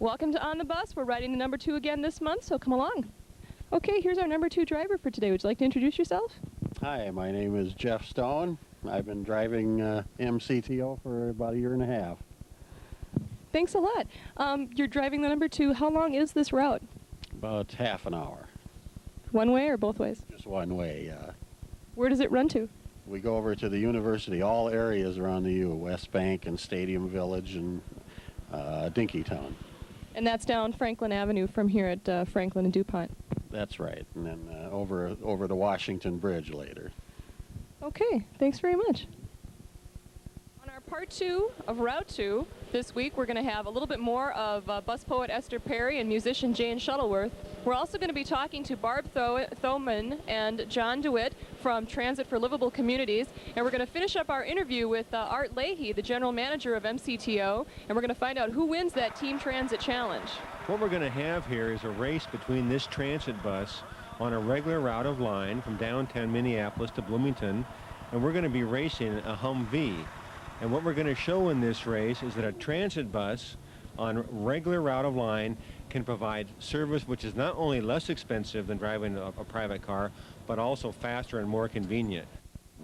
Welcome to On the Bus. We're riding the number 2 again this month, so come along. Okay, here's our number 2 driver for today. Would you like to introduce yourself? Hi, my name is Jeff Stone. I've been driving MCTO for about a year and a half. Thanks a lot. You're driving the number 2. How long is this route? About half an hour. One way or both ways? Just one way. Where does it run to? We go over to the university, all areas around the U, West Bank and Stadium Village and Dinkytown. And that's down Franklin Avenue from here at Franklin and DuPont. That's right, and then over the Washington Bridge later. Okay, thanks very much. On our part 2 of Route 2, this week we're going to have a little bit more of bus poet Esther Perry and musician Jane Shuttleworth. We're also going to be talking to Barb Thoman and John DeWitt from Transit for Livable Communities, and we're going to finish up our interview with Art Leahy, the general manager of MCTO, and we're going to find out who wins that Team Transit Challenge. What we're going to have here is a race between this transit bus on a regular route of line from downtown Minneapolis to Bloomington, and we're going to be racing a Humvee. And what we're going to show in this race is that a transit bus on regular route of line can provide service which is not only less expensive than driving a private car, but also faster and more convenient.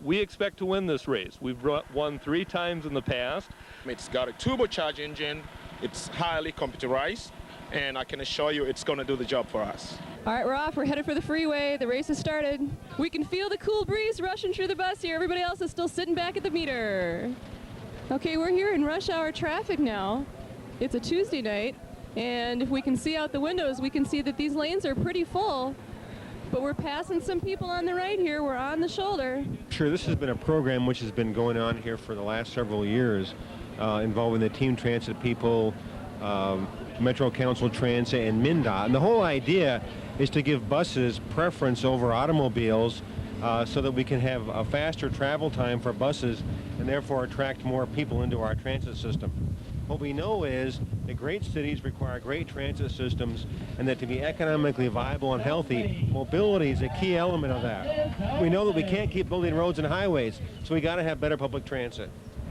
We expect to win this race. We've won 3 times in the past. It's got a turbocharged engine, it's highly computerized, and I can assure you it's going to do the job for us. All right, we're off. We're headed for the freeway. The race has started. We can feel the cool breeze rushing through the bus here. Everybody else is still sitting back at the meter. Okay, we're here in rush hour traffic now. It's a Tuesday night, and if we can see out the windows, we can see that these lanes are pretty full, but we're passing some people on the right here. We're on the shoulder. Sure, this has been a program which has been going on here for the last several years, involving the Team Transit people, Metro Council Transit, and MnDOT. And the whole idea is to give buses preference over automobiles so that we can have a faster travel time for buses and therefore attract more people into our transit system. What we know is that great cities require great transit systems, and that to be economically viable and healthy, mobility is a key element of that. We know that we can't keep building roads and highways, so we got to have better public transit.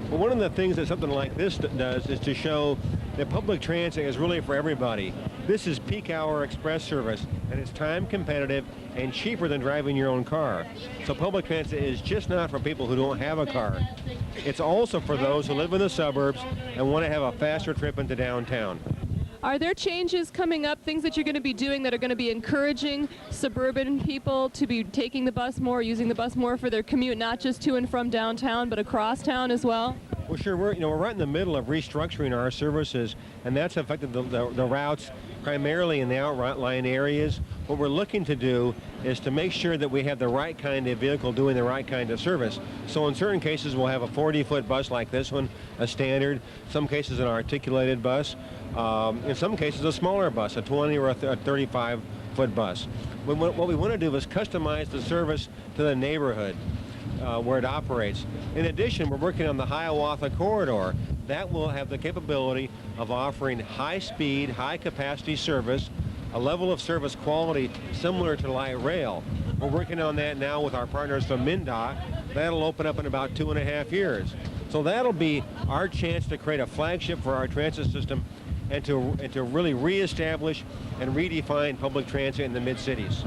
But one of the things that something like this does is to show that public transit is really for everybody. This is peak hour express service, and it's time competitive and cheaper than driving your own car. So public transit is just not for people who don't have a car. It's also for those who live in the suburbs and want to have a faster trip into downtown. Are there changes coming up, things that you're going to be doing that are going to be encouraging suburban people to be taking the bus more, using the bus more for their commute, not just to and from downtown, but across town as well? Well, sure. We're right in the middle of restructuring our services, and that's affected the routes primarily in the outlying areas. What we're looking to do is to make sure that we have the right kind of vehicle doing the right kind of service. So in certain cases, we'll have a 40-foot bus like this one, a standard. Some cases, an articulated bus. In some cases, a smaller bus, a 20 or a 35-foot bus. What we want to do is customize the service to the neighborhood where it operates. In addition, we're working on the Hiawatha Corridor. That will have the capability of offering high-speed, high-capacity service, a level of service quality similar to light rail. We're working on that now with our partners from MnDOT. That'll open up in about 2.5 years. So that'll be our chance to create a flagship for our transit system and to really reestablish and redefine public transit in the mid-cities.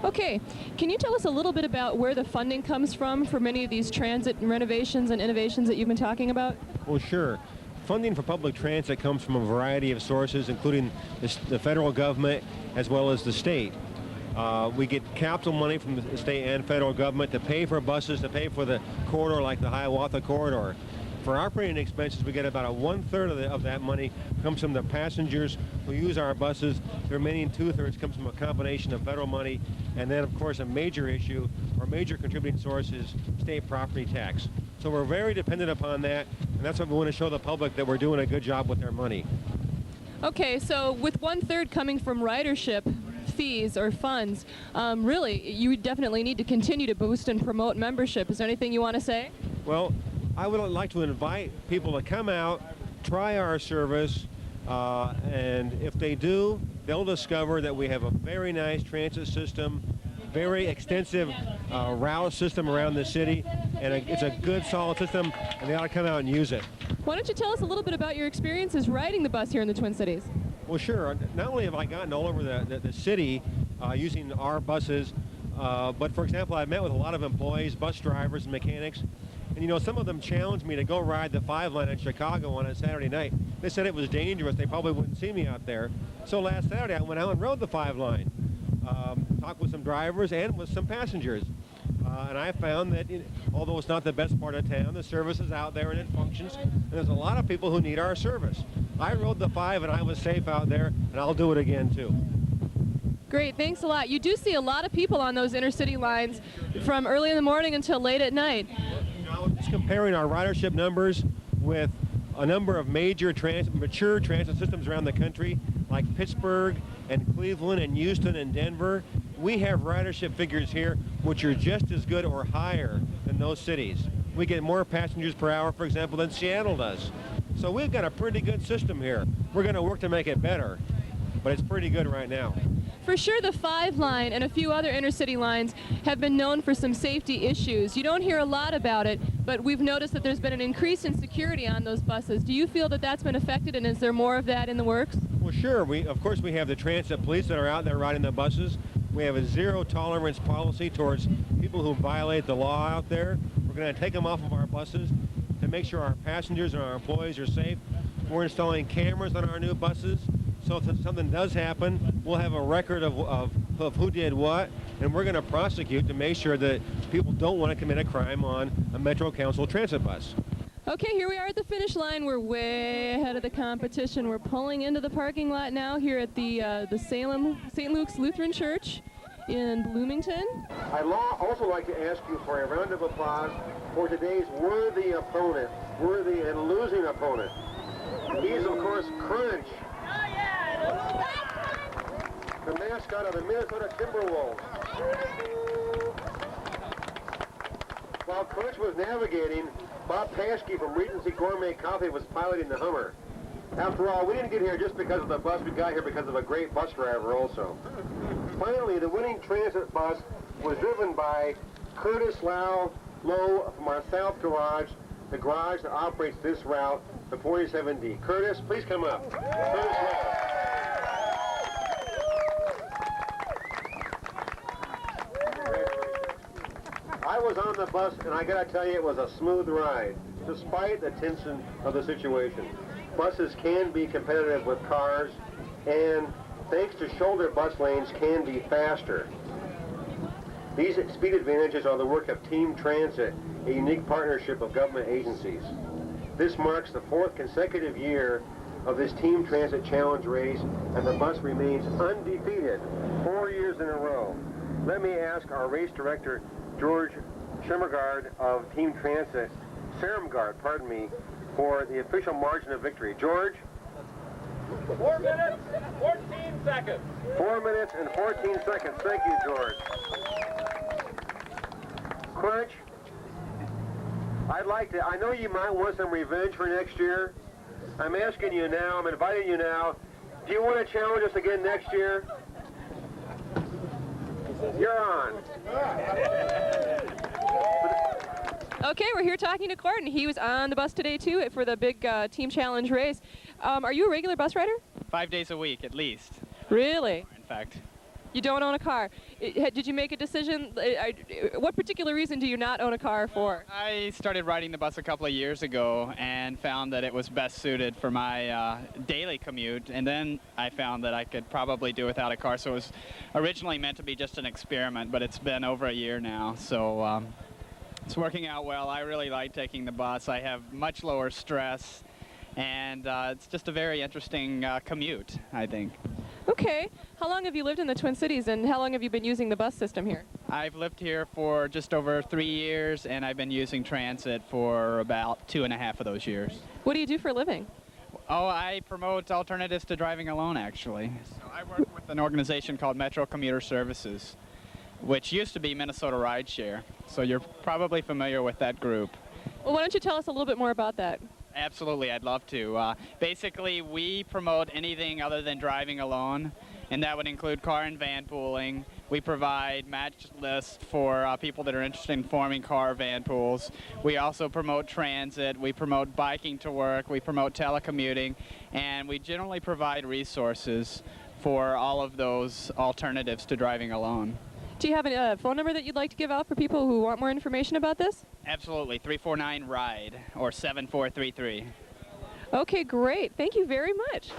Okay, can you tell us a little bit about where the funding comes from for many of these transit renovations and innovations that you've been talking about? Well, sure. Funding for public transit comes from a variety of sources, including the federal government as well as the state. We get capital money from the state and federal government to pay for buses, to pay for the corridor like the Hiawatha Corridor. For operating expenses, we get about 1/3 of that money comes from the passengers who use our buses. The remaining 2/3 comes from a combination of federal money, and then, of course, a major issue or major contributing source is state property tax. So we're very dependent upon that, and that's what we want to show the public, that we're doing a good job with their money. Okay, so with 1/3 coming from ridership fees or funds, really, you definitely need to continue to boost and promote membership. Is there anything you want to say? Well, I would like to invite people to come out, try our service, and if they do, they'll discover that we have a very nice transit system, very extensive route system around the city, and it's a good, solid system, and they ought to come out and use it. Why don't you tell us a little bit about your experiences riding the bus here in the Twin Cities? Well, sure. Not only have I gotten all over the city using our buses, but for example, I've met with a lot of employees, bus drivers, and mechanics. And you know, some of them challenged me to go ride the 5 line in Chicago on a Saturday night. They said it was dangerous. They probably wouldn't see me out there. So last Saturday, I went out and rode the 5 line, talked with some drivers and with some passengers. And I found that although it's not the best part of town, the service is out there and it functions. And there's a lot of people who need our service. I rode the 5 and I was safe out there, and I'll do it again too. Great, thanks a lot. You do see a lot of people on those intercity lines from early in the morning until late at night. Just comparing our ridership numbers with a number of major mature transit systems around the country, like Pittsburgh and Cleveland and Houston and Denver, we have ridership figures here which are just as good or higher than those cities. We get more passengers per hour, for example, than Seattle does. So we've got a pretty good system here. We're going to work to make it better, but it's pretty good right now. For sure, the 5 line and a few other intercity lines have been known for some safety issues. You don't hear a lot about it, but we've noticed that there's been an increase in security on those buses. Do you feel that that's been affected, and is there more of that in the works? Well, sure. Of course, we have the transit police that are out there riding the buses. We have a zero-tolerance policy towards people who violate the law out there. We're going to take them off of our buses to make sure our passengers and our employees are safe. We're installing cameras on our new buses, so if something does happen, we'll have a record of who did what, and we're going to prosecute to make sure that people don't want to commit a crime on a Metro Council transit bus. Okay, here we are at the finish line. We're way ahead of the competition. We're pulling into the parking lot now here at the Salem St. Luke's Lutheran Church in Bloomington. I'd also like to ask you for a round of applause for today's worthy opponent, worthy and losing opponent. He's, of course, Crunch, the mascot of the Minnesota Timberwolves. While Crunch was navigating, Bob Paschke from Regency Gourmet Coffee was piloting the Hummer. After all, we didn't get here just because of the bus, we got here because of a great bus driver also. Finally, the winning transit bus was driven by Curtis Lowe from our South Garage, the garage that operates this route, the 47D. Curtis, please come up. Curtis Lowe. I was on the bus, and I gotta tell you, it was a smooth ride, despite the tension of the situation. Buses can be competitive with cars, and thanks to shoulder bus lanes, can be faster. These speed advantages are the work of Team Transit, a unique partnership of government agencies. This marks the 4th consecutive year of this Team Transit Challenge race, and the bus remains undefeated 4 years in a row. Let me ask our race director, George Schermgard of Team Transit, pardon me, for the official margin of victory. George? 4 minutes, 14 seconds. 4 minutes and 14 seconds. Thank you, George. Crunch, I know you might want some revenge for next year. I'm asking you now, I'm inviting you now. Do you want to challenge us again next year? You're on. Okay, we're here talking to Court, and he was on the bus today too for the big Team Challenge race. Are you a regular bus rider? 5 days a week at least. Really? In fact. You don't own a car. Did you make a decision? What particular reason do you not own a car for? I started riding the bus a couple of years ago and found that it was best suited for my daily commute, and then I found that I could probably do without a car. So it was originally meant to be just an experiment, but it's been over a year now, so it's working out well. I really like taking the bus. I have much lower stress, and it's just a very interesting commute, I think. Okay. How long have you lived in the Twin Cities, and how long have you been using the bus system here? I've lived here for just over 3 years, and I've been using transit for about 2.5 of those years. What do you do for a living? Oh, I promote alternatives to driving alone, actually. So I work with an organization called Metro Commuter Services, which used to be Minnesota Rideshare. So you're probably familiar with that group. Well, why don't you tell us a little bit more about that? Absolutely, I'd love to. Basically, we promote anything other than driving alone, and that would include car and van pooling, We provide match lists for people that are interested in forming car van pools. We also promote transit. We promote biking to work. We promote telecommuting. And we generally provide resources for all of those alternatives to driving alone. Do you have a phone number that you'd like to give out for people who want more information about this? Absolutely. 349-RIDE or 7433. Okay, great. Thank you very much.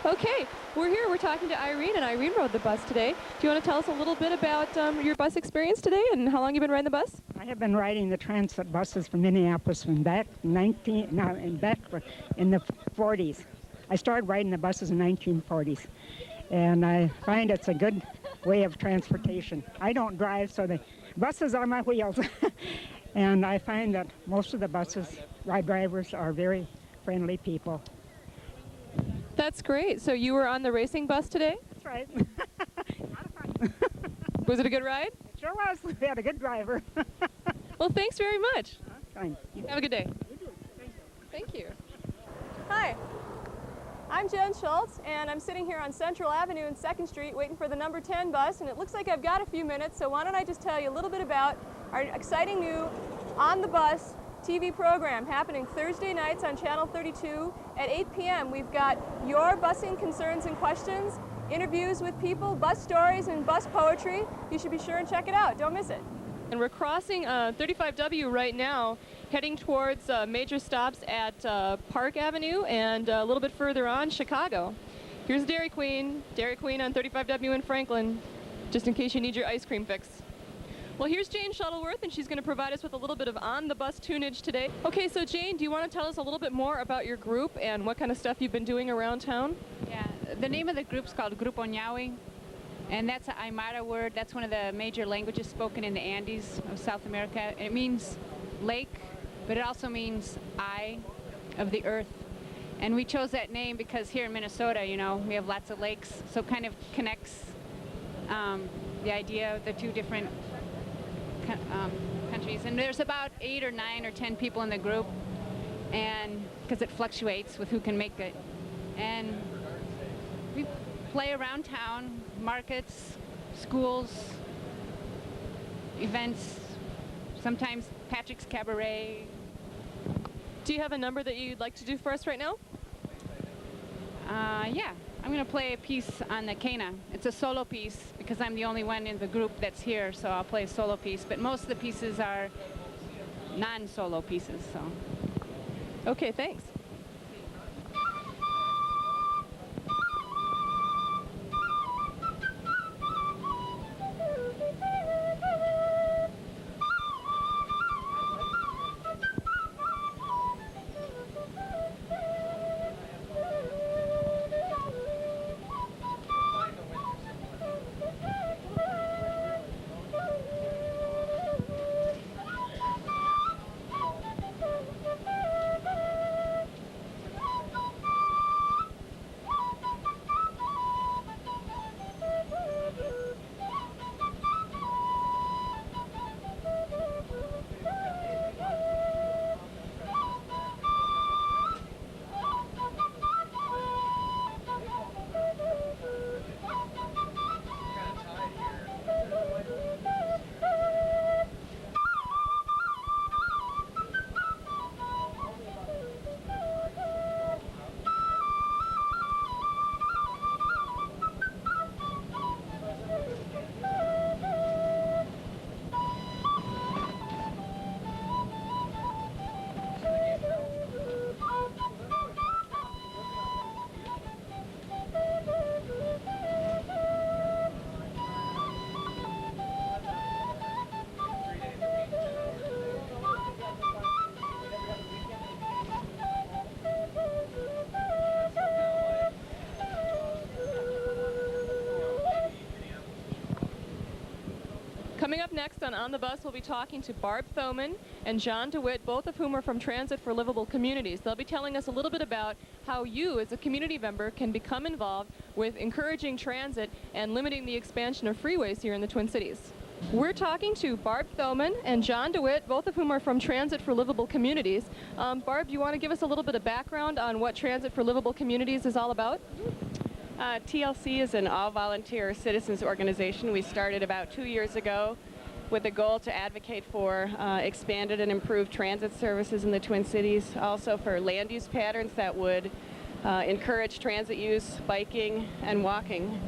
Okay, we're here. We're talking to Irene, and Irene rode the bus today. Do you want to tell us a little bit about your bus experience today and how long you've been riding the bus? I have been riding the transit buses from Minneapolis from back in the 40s. I started riding the buses in 1940s, and I find it's a good way of transportation. I don't drive, so the buses are my wheels, and I find that most of the buses, ride drivers, are very friendly people. That's great. So you were on the racing bus today? That's right. A lot of fun. Was it a good ride? It sure was. We had a good driver. Well, thanks very much. Fine. Have a good day. Thank you. Hi. I'm Jen Schultz, and I'm sitting here on Central Avenue and 2nd Street waiting for the number 10 bus, and it looks like I've got a few minutes, so why don't I just tell you a little bit about our exciting new On the Bus TV program happening Thursday nights on Channel 32 at 8 p.m. We've got your busing concerns and questions, interviews with people, bus stories, and bus poetry. You should be sure and check it out. Don't miss it. And we're crossing 35W right now, heading towards major stops at Park Avenue and a little bit further on, Chicago. Here's Dairy Queen on 35W in Franklin, just in case you need your ice cream fix. Well, here's Jane Shuttleworth, and she's going to provide us with a little bit of on-the-bus tunage today. Okay, so Jane, do you want to tell us a little bit more about your group and what kind of stuff you've been doing around town? Yeah, the name of the group's called Grupo Ñawi, and that's an Aymara word. That's one of the major languages spoken in the Andes of South America. It means lake, but it also means eye of the earth. And we chose that name because here in Minnesota, you know, we have lots of lakes, so it kind of connects the idea of the two different countries. And there's about 8 or 9 or 10 people in the group, and because it fluctuates with who can make it. And we play around town, markets, schools, events, sometimes Patrick's Cabaret. Do you have a number that you'd like to do for us right now? Yeah, I'm going to play a piece on the quena. It's a solo piece because I'm the only one in the group that's here, so I'll play a solo piece. But most of the pieces are non-solo pieces, so. Okay, thanks. Coming up next on the Bus, we'll be talking to Barb Thoman and John DeWitt, both of whom are from Transit for Livable Communities. They'll be telling us a little bit about how you, as a community member, can become involved with encouraging transit and limiting the expansion of freeways here in the Twin Cities. We're talking to Barb Thoman and John DeWitt, both of whom are from Transit for Livable Communities. Barb, do you want to give us a little bit of background on what Transit for Livable Communities is all about? TLC is an all-volunteer citizens organization. We started about 2 years ago with a goal to advocate for expanded and improved transit services in the Twin Cities, also for land use patterns that would encourage transit use, biking, and walking.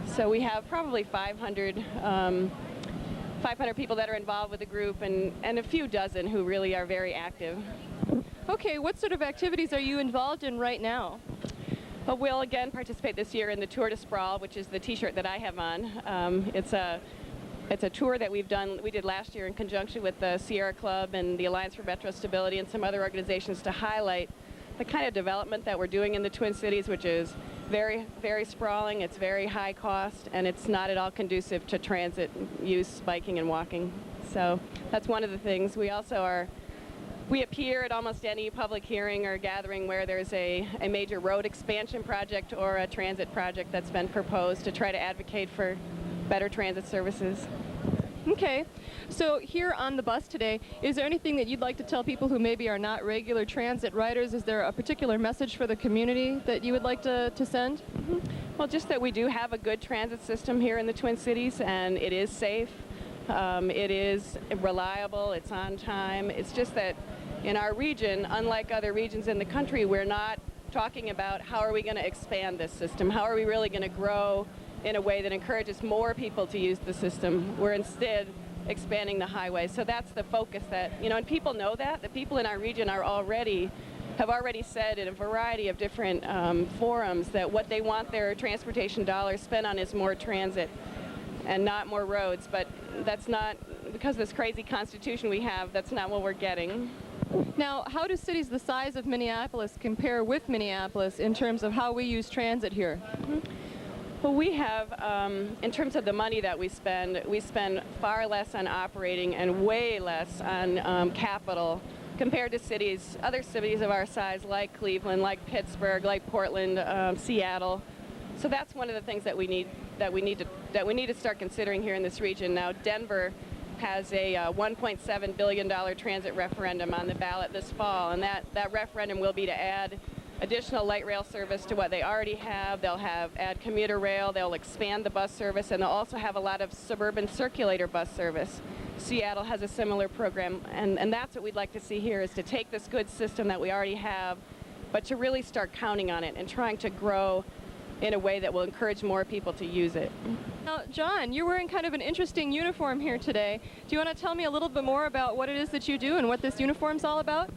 So we have probably 500 people that are involved with the group and a few dozen who really are very active. Okay, what sort of activities are you involved in right now? But we'll again participate this year in the Tour de Sprawl, which is the T-shirt that I have on. It's a tour that we did last year in conjunction with the Sierra Club and the Alliance for Metro Stability and some other organizations to highlight the kind of development that we're doing in the Twin Cities, which is very, very sprawling, it's very high cost, and it's not at all conducive to transit use, biking, and walking. So that's one of the things. We appear at almost any public hearing or gathering where there's a major road expansion project or a transit project that's been proposed to try to advocate for better transit services. Okay, so here on the bus today, is there anything that you'd like to tell people who maybe are not regular transit riders? Is there a particular message for the community that you would like to send? Mm-hmm. Well, just that we do have a good transit system here in the Twin Cities, and it is safe, it is reliable, it's on time. It's just that in our region, unlike other regions in the country, we're not talking about how are we going to expand this system, how are we really going to grow in a way that encourages more people to use the system. We're instead expanding the highway. So that's the focus that, and people know that. The people in our region have already said in a variety of different forums that what they want their transportation dollars spent on is more transit and not more roads. But that's not, because of this crazy constitution we have, that's not what we're getting. Now, how do cities the size of Minneapolis compare with Minneapolis in terms of how we use transit here? Mm-hmm. Well, we have, in terms of the money that we spend far less on operating and way less on capital compared to other cities of our size, like Cleveland, like Pittsburgh, like Portland, Seattle. So that's one of the things that we need to start considering here in this region. Now, Denver has a $1.7 billion transit referendum on the ballot this fall, and that referendum will be to add additional light rail service to what they already have. They'll add commuter rail, they'll expand the bus service, and they'll also have a lot of suburban circulator bus service. Seattle has a similar program, and that's what we'd like to see here, is to take this good system that we already have, but to really start counting on it and trying to grow in a way that will encourage more people to use it. Now, John, you're wearing kind of an interesting uniform here today. Do you want to tell me a little bit more about what it is that you do and what this uniform's all about?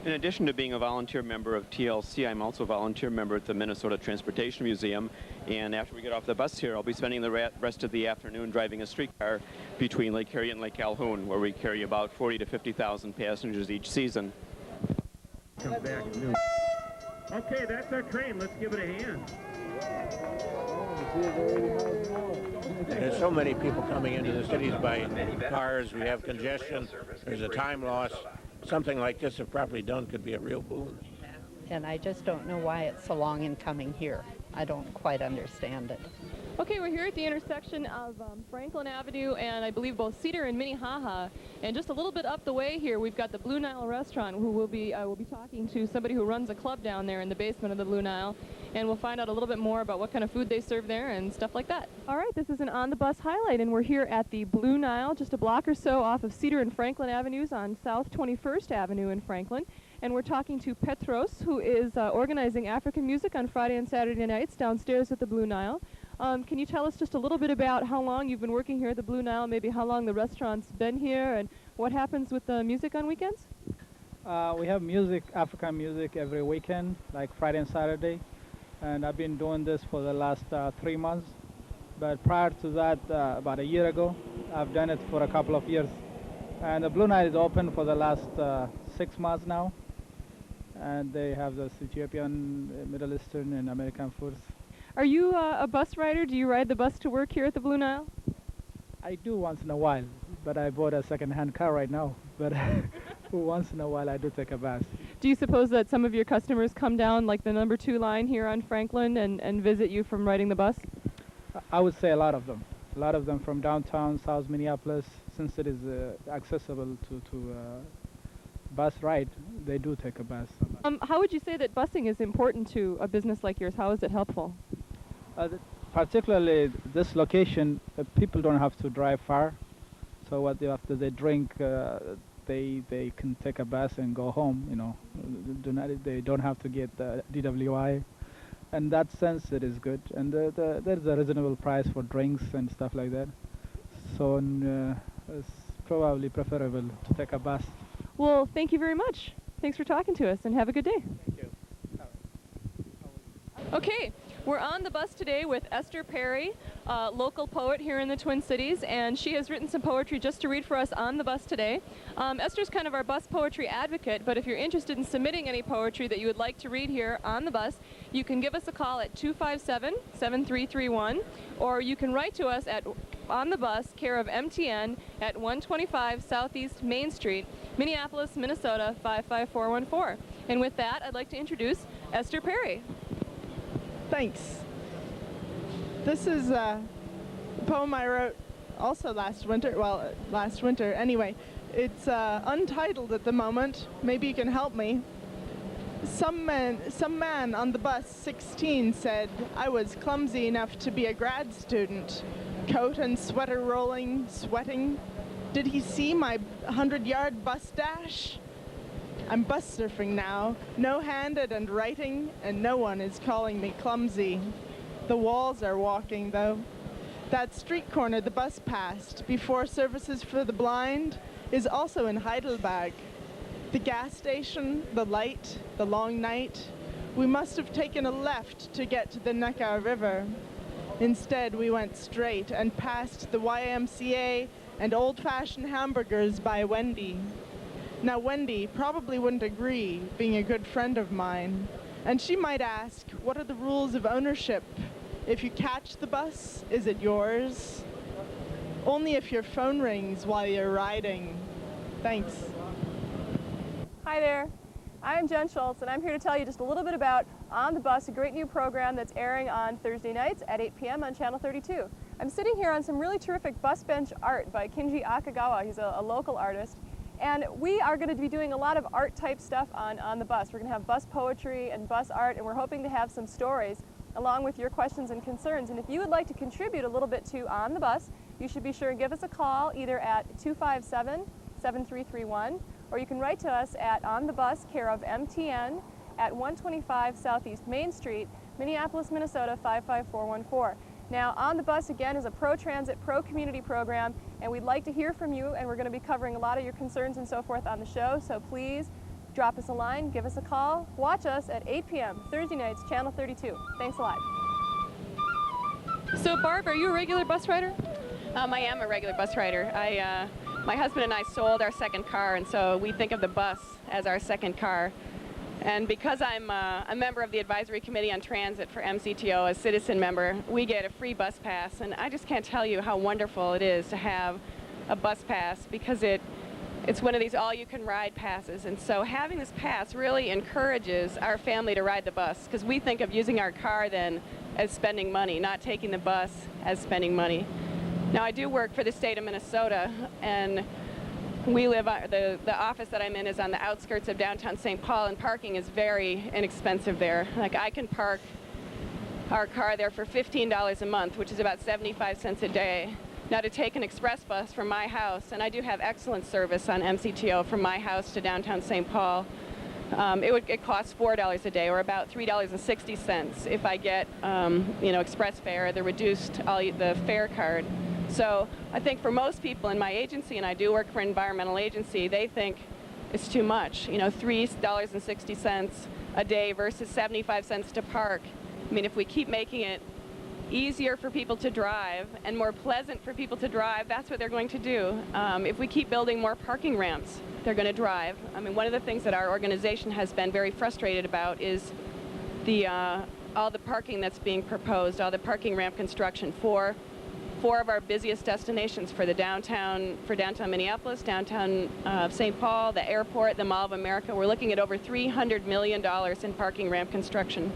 In addition to being a volunteer member of TLC, I'm also a volunteer member at the Minnesota Transportation Museum. And after we get off the bus here, I'll be spending the rest of the afternoon driving a streetcar between Lake Harriet and Lake Calhoun, where we carry about 40 to 50,000 passengers each season. Comes back at noon. Okay, that's our train. Let's give it a hand. There's so many people coming into the cities by cars. We have congestion. There's a time loss. Something like this, if properly done, could be a real boon. And I just don't know why it's so long in coming here. I don't quite understand it. Okay, we're here at the intersection of Franklin Avenue and I believe both Cedar and Minnehaha. And just a little bit up the way here, we've got the Blue Nile restaurant, who will be talking to somebody who runs a club down there in the basement of the Blue Nile. And we'll find out a little bit more about what kind of food they serve there and stuff like that. All right, this is an On the Bus highlight, and we're here at the Blue Nile, just a block or so off of Cedar and Franklin Avenues on South 21st Avenue in Franklin. And we're talking to Petros, who is organizing African music on Friday and Saturday nights downstairs at the Blue Nile. Can you tell us just a little bit about how long you've been working here at the Blue Nile, maybe how long the restaurant's been here, and what happens with the music on weekends? We have music, African music, every weekend, like Friday and Saturday. And I've been doing this for the last 3 months. But prior to that, about a year ago, I've done it for a couple of years. And the Blue Nile is open for the last 6 months now. And they have this Ethiopian, Middle Eastern, and American foods. Are you a bus rider? Do you ride the bus to work here at the Blue Nile? I do once in a while, but I bought a second-hand car right now. But once in a while, I do take a bus. Do you suppose that some of your customers come down like the number 2 line here on Franklin and visit you from riding the bus? I would say a lot of them. A lot of them from downtown, South Minneapolis, since it is accessible to bus ride, they do take a bus. How would you say that busing is important to a business like yours? How is it helpful? Particularly this location, people don't have to drive far. So what they after they drink, they can take a bus and go home. You know, they don't have to get DWI. In that sense, it is good. And there's a reasonable price for drinks and stuff like that. So it's probably preferable to take a bus. Well, thank you very much. Thanks for talking to us, and have a good day. Thank you. Okay, we're on the bus today with Esther Perry, local poet here in the Twin Cities, and she has written some poetry just to read for us on the bus today. Esther's kind of our bus poetry advocate, but if you're interested in submitting any poetry that you would like to read here on the bus, you can give us a call at 257-7331, or you can write to us at On the Bus, care of MTN, at 125 Southeast Main Street, Minneapolis, Minnesota 55414. And with that, I'd like to introduce Esther Perry. Thanks. This is a poem I wrote also last winter. Well, last winter anyway. It's untitled at the moment. Maybe you can help me. Some man on the bus, 16, said I was clumsy enough to be a grad student. Coat and sweater rolling, sweating. Did he see my 100-yard bus dash? I'm bus surfing now, no-handed and writing, and no one is calling me clumsy. The walls are walking, though. That street corner the bus passed, before services for the blind, is also in Heidelberg. The gas station, the light, the long night. We must have taken a left to get to the Neckar River. Instead, we went straight and passed the YMCA and old-fashioned hamburgers by Wendy. Now, Wendy probably wouldn't agree, being a good friend of mine. And she might ask, what are the rules of ownership? If you catch the bus, is it yours? Only if your phone rings while you're riding. Thanks. Hi there. I'm Jen Schultz, and I'm here to tell you just a little bit about On the Bus, a great new program that's airing on Thursday nights at 8 p.m. on Channel 32. I'm sitting here on some really terrific bus bench art by Kinji Akagawa. He's a local artist. And we are going to be doing a lot of art type stuff on the bus. We're going to have bus poetry and bus art, and we're hoping to have some stories along with your questions and concerns. And if you would like to contribute a little bit to On the Bus, you should be sure and give us a call either at 257-7331, or you can write to us at On the Bus, care of MTN, at 125 Southeast Main Street, Minneapolis, Minnesota 55414. Now, On the Bus, again, is a pro-transit, pro-community program, and we'd like to hear from you, and we're going to be covering a lot of your concerns and so forth on the show, so please drop us a line, give us a call, watch us at 8 p.m. Thursday nights, Channel 32. Thanks a lot. So, Barb, are you a regular bus rider? I am a regular bus rider. My husband and I sold our second car, and so we think of the bus as our second car. And because I'm a member of the advisory committee on transit for MCTO, a citizen member, we get a free bus pass. And I just can't tell you how wonderful it is to have a bus pass, because it's one of these all-you-can-ride passes. And so having this pass really encourages our family to ride the bus, because we think of using our car then as spending money, not taking the bus as spending money. Now, I do work for the state of Minnesota, and we live, the office that I'm in is on the outskirts of downtown St. Paul, and parking is very inexpensive there. Like, I can park our car there for $15 a month, which is about 75 cents a day. Now, to take an express bus from my house, and I do have excellent service on MCTO from my house to downtown St. Paul, it costs $4 a day, or about $3.60 if I get, express fare, the reduced, the fare card. So I think for most people in my agency, and I do work for an environmental agency, they think it's too much. $3.60 a day versus 75 cents to park. I mean, if we keep making it easier for people to drive and more pleasant for people to drive, that's what they're going to do. If we keep building more parking ramps, they're going to drive. I mean, one of the things that our organization has been very frustrated about is all the parking that's being proposed, all the parking ramp construction for four of our busiest destinations for downtown Minneapolis, downtown St. Paul, the airport, the Mall of America. We're looking at over $300 million in parking ramp construction.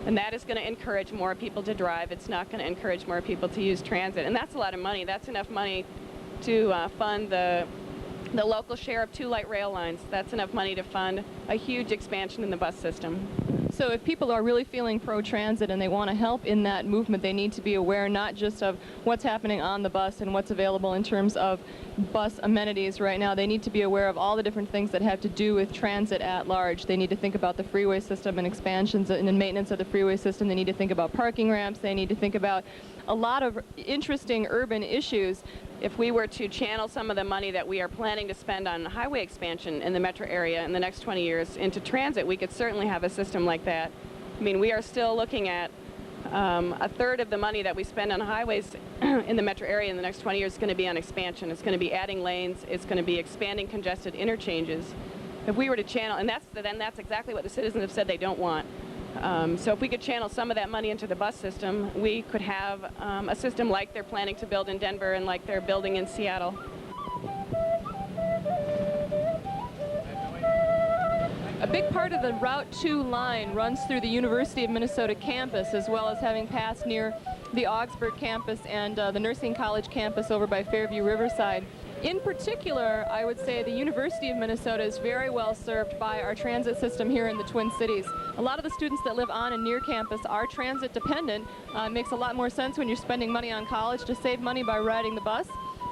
And that is going to encourage more people to drive. It's not going to encourage more people to use transit. And that's a lot of money. That's enough money to fund the local share of 2 light rail lines. That's enough money to fund a huge expansion in the bus system. So if people are really feeling pro-transit and they want to help in that movement, they need to be aware not just of what's happening on the bus and what's available in terms of bus amenities right now. They need to be aware of all the different things that have to do with transit at large. They need to think about the freeway system and expansions and maintenance of the freeway system. They need to think about parking ramps. They need to think about a lot of interesting urban issues. If we were to channel some of the money that we are planning to spend on highway expansion in the metro area in the next 20 years into transit, we could certainly have a system like that. I mean, we are still looking at a third of the money that we spend on highways in the metro area in the next 20 years is going to be on expansion. It's going to be adding lanes. It's going to be expanding congested interchanges. If we were to channel, and that's exactly what the citizens have said they don't want. So if we could channel some of that money into the bus system, we could have a system like they're planning to build in Denver and like they're building in Seattle. A big part of the Route 2 line runs through the University of Minnesota campus, as well as having passed near the Augsburg campus and the Nursing College campus over by Fairview Riverside. In particular, I would say the University of Minnesota is very well served by our transit system here in the Twin Cities. A lot of the students that live on and near campus are transit dependent. It makes a lot more sense when you're spending money on college to save money by riding the bus.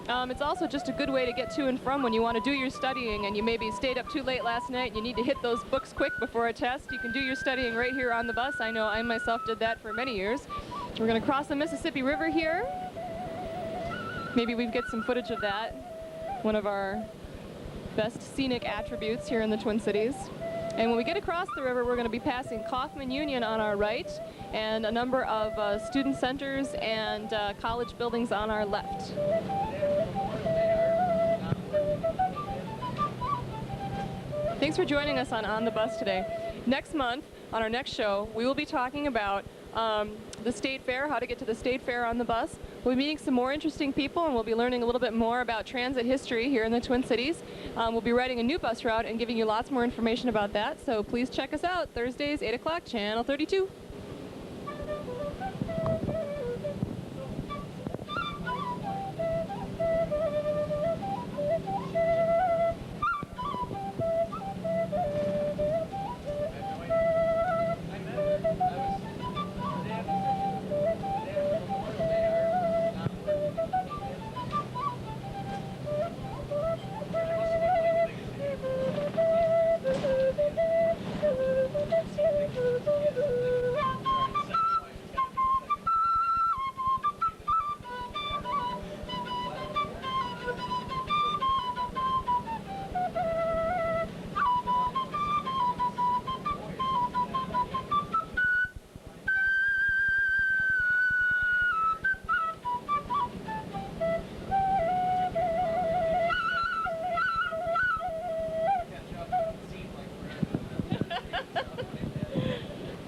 It's also just a good way to get to and from when you want to do your studying and you maybe stayed up too late last night and you need to hit those books quick before a test. You can do your studying right here on the bus. I know I myself did that for many years. We're going to cross the Mississippi River here. Maybe we get some footage of that. One of our best scenic attributes here in the Twin Cities. And when we get across the river, we're going to be passing Kaufman Union on our right and a number of student centers and college buildings on our left. Thanks for joining us on the Bus today. Next month, on our next show, we will be talking about the State Fair, how to get to the State Fair on the bus. We'll be meeting some more interesting people, and we'll be learning a little bit more about transit history here in the Twin Cities. We'll be writing a new bus route and giving you lots more information about that, so please check us out Thursdays, 8 o'clock, Channel 32.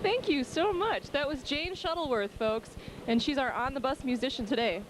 Thank you so much. That was Jane Shuttleworth, folks, and she's our on-the-bus musician today.